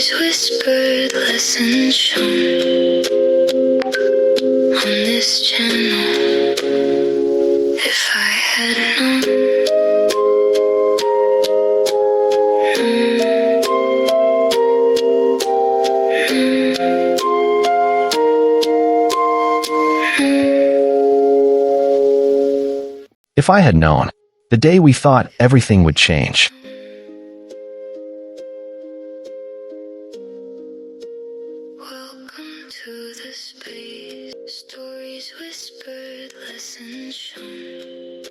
Stories whispered, lessons shown on this channel. If I had known. If I had known, the day we thought everything would change. Welcome to the space. Stories whispered, lessons shown.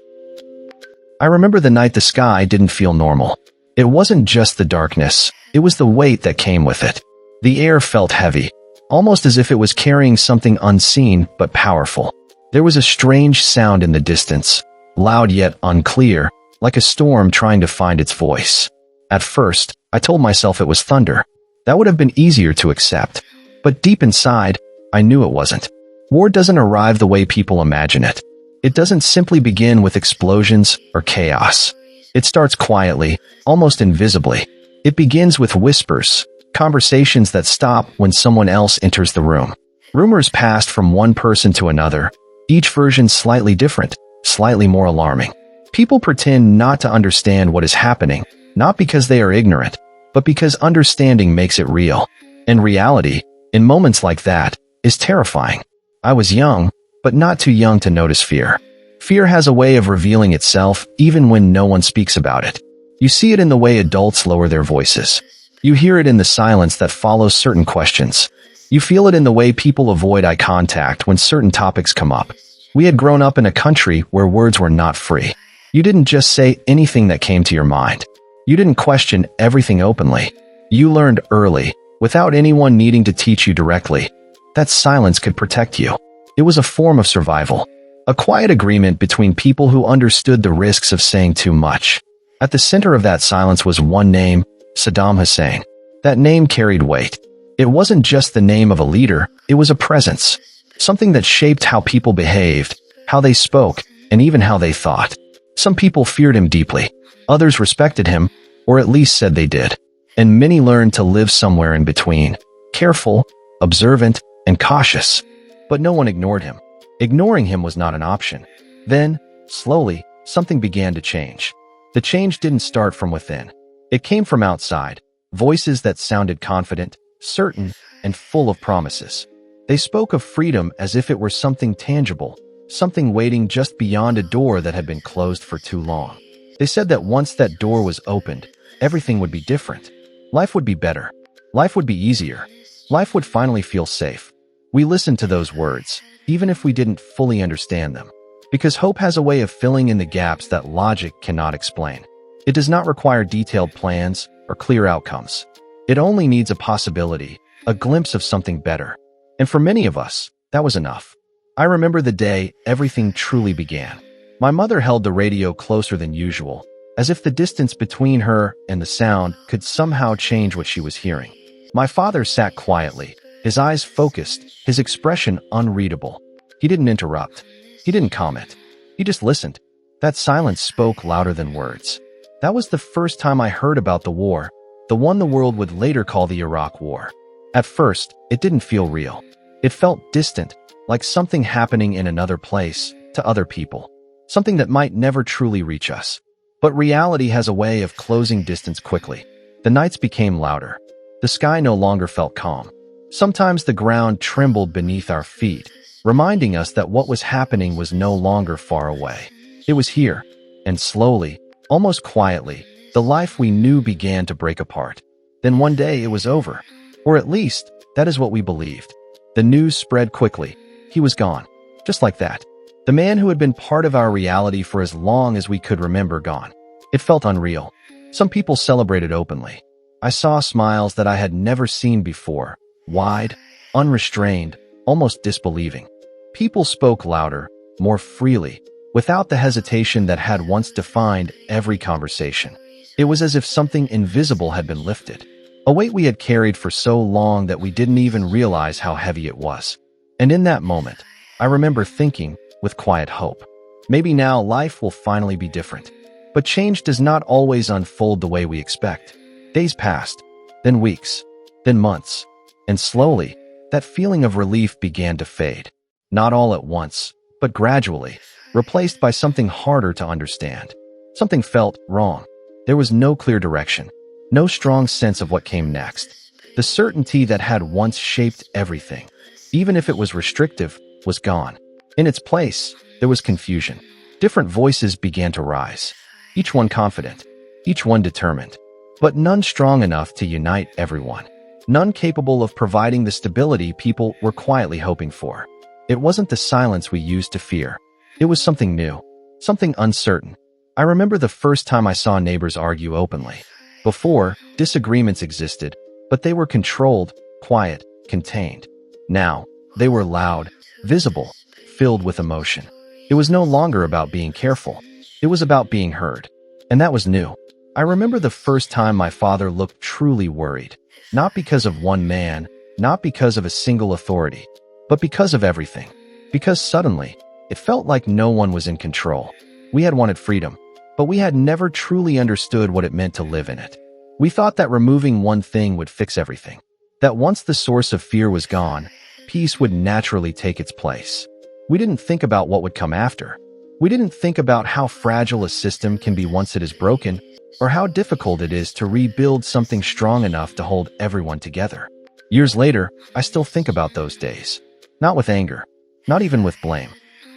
I remember the night the sky didn't feel normal. It wasn't just the darkness, it was the weight that came with it. The air felt heavy, almost as if it was carrying something unseen but powerful. There was a strange sound in the distance, loud yet unclear, like a storm trying to find its voice. At first, I told myself it was thunder. That would have been easier to accept. But deep inside, I knew it wasn't. War doesn't arrive the way people imagine it. It doesn't simply begin with explosions or chaos. It starts quietly, almost invisibly. It begins with whispers, conversations that stop when someone else enters the room. Rumors passed from one person to another, each version slightly different, slightly more alarming. People pretend not to understand what is happening, not because they are ignorant, but because understanding makes it real. And reality, in moments like that, is terrifying. I was young, but not too young to notice fear. Fear has a way of revealing itself even when no one speaks about it. You see it in the way adults lower their voices. You hear it in the silence that follows certain questions. You feel it in the way people avoid eye contact when certain topics come up. We had grown up in a country where words were not free. You didn't just say anything that came to your mind. You didn't question everything openly. You learned early, without anyone needing to teach you directly, that silence could protect you. It was a form of survival, a quiet agreement between people who understood the risks of saying too much. At the center of that silence was one name, Saddam Hussein. That name carried weight. It wasn't just the name of a leader, it was a presence. Something that shaped how people behaved, how they spoke, and even how they thought. Some people feared him deeply. Others respected him, or at least said they did. And many learned to live somewhere in between, careful, observant, and cautious. But no one ignored him. Ignoring him was not an option. Then, slowly, something began to change. The change didn't start from within. It came from outside, voices that sounded confident, certain, and full of promises. They spoke of freedom as if it were something tangible, something waiting just beyond a door that had been closed for too long. They said that once that door was opened, everything would be different. Life would be better. Life would be easier. Life would finally feel safe. We listened to those words, even if we didn't fully understand them. Because hope has a way of filling in the gaps that logic cannot explain. It does not require detailed plans or clear outcomes. It only needs a possibility, a glimpse of something better. And for many of us, that was enough. I remember the day everything truly began. My mother held the radio closer than usual, as if the distance between her and the sound could somehow change what she was hearing. My father sat quietly, his eyes focused, his expression unreadable. He didn't interrupt. He didn't comment. He just listened. That silence spoke louder than words. That was the first time I heard about the war, the one the world would later call the Iraq War. At first, it didn't feel real. It felt distant, like something happening in another place, to other people. Something that might never truly reach us. But reality has a way of closing distance quickly. The nights became louder. The sky no longer felt calm. Sometimes the ground trembled beneath our feet, reminding us that what was happening was no longer far away. It was here, and slowly, almost quietly, the life we knew began to break apart. Then one day it was over. Or at least, that is what we believed. The news spread quickly. He was gone. Just like that. The man who had been part of our reality for as long as we could remember gone. It felt unreal. Some people celebrated openly. I saw smiles that I had never seen before. Wide, unrestrained, almost disbelieving. People spoke louder, more freely, without the hesitation that had once defined every conversation. It was as if something invisible had been lifted. A weight we had carried for so long that we didn't even realize how heavy it was. And in that moment, I remember thinking, with quiet hope, maybe now life will finally be different. But change does not always unfold the way we expect. Days passed, then weeks. then months. And slowly, that feeling of relief began to fade. Not all at once, but gradually, replaced by something harder to understand. Something felt wrong. There was no clear direction, no strong sense of what came next. The certainty that had once shaped everything, even if it was restrictive, was gone. In its place, there was confusion. Different voices began to rise, each one confident, each one determined, but none strong enough to unite everyone. None capable of providing the stability people were quietly hoping for. It wasn't the silence we used to fear. It was something new, something uncertain. I remember the first time I saw neighbors argue openly. Before, disagreements existed, but they were controlled, quiet, contained. Now, they were loud, visible, filled with emotion. It was no longer about being careful. It was about being heard. And that was new. I remember the first time my father looked truly worried. Not because of one man, not because of a single authority, but because of everything. Because suddenly, it felt like no one was in control. We had wanted freedom, but we had never truly understood what it meant to live in it. We thought that removing one thing would fix everything. That once the source of fear was gone, peace would naturally take its place. We didn't think about what would come after. We didn't think about how fragile a system can be once it is broken, or how difficult it is to rebuild something strong enough to hold everyone together. Years later, I still think about those days. Not with anger, not even with blame,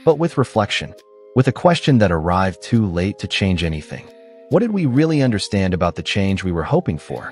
but with reflection, with a question that arrived too late to change anything. What did we really understand about the change we were hoping for?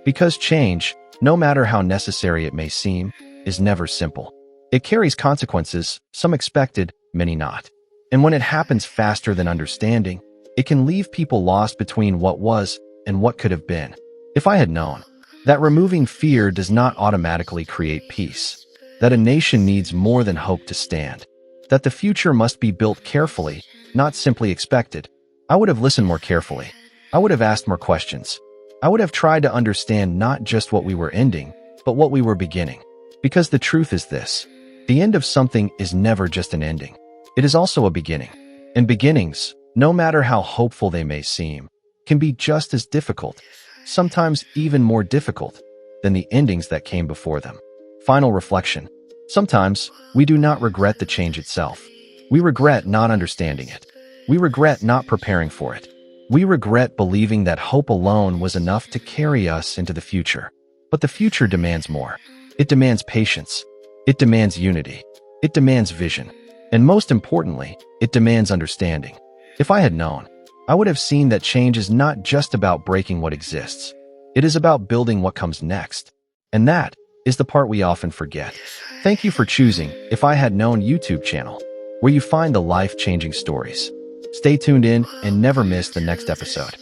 Because change, no matter how necessary it may seem, is never simple. It carries consequences, some expected, many not. And when it happens faster than understanding, it can leave people lost between what was and what could have been. If I had known that removing fear does not automatically create peace, that a nation needs more than hope to stand, that the future must be built carefully, not simply expected, I would have listened more carefully. I would have asked more questions. I would have tried to understand not just what we were ending, but what we were beginning. Because the truth is this: the end of something is never just an ending. It is also a beginning. And beginnings, no matter how hopeful they may seem, can be just as difficult, sometimes even more difficult, than the endings that came before them. Final reflection. Sometimes, we do not regret the change itself. We regret not understanding it. We regret not preparing for it. We regret believing that hope alone was enough to carry us into the future. But the future demands more. It demands patience. It demands unity. It demands vision. And most importantly, it demands understanding. If I had known, I would have seen that change is not just about breaking what exists. It is about building what comes next. And that is the part we often forget. Thank you for choosing If I Had Known YouTube channel, where you find the life-changing stories. Stay tuned in and never miss the next episode.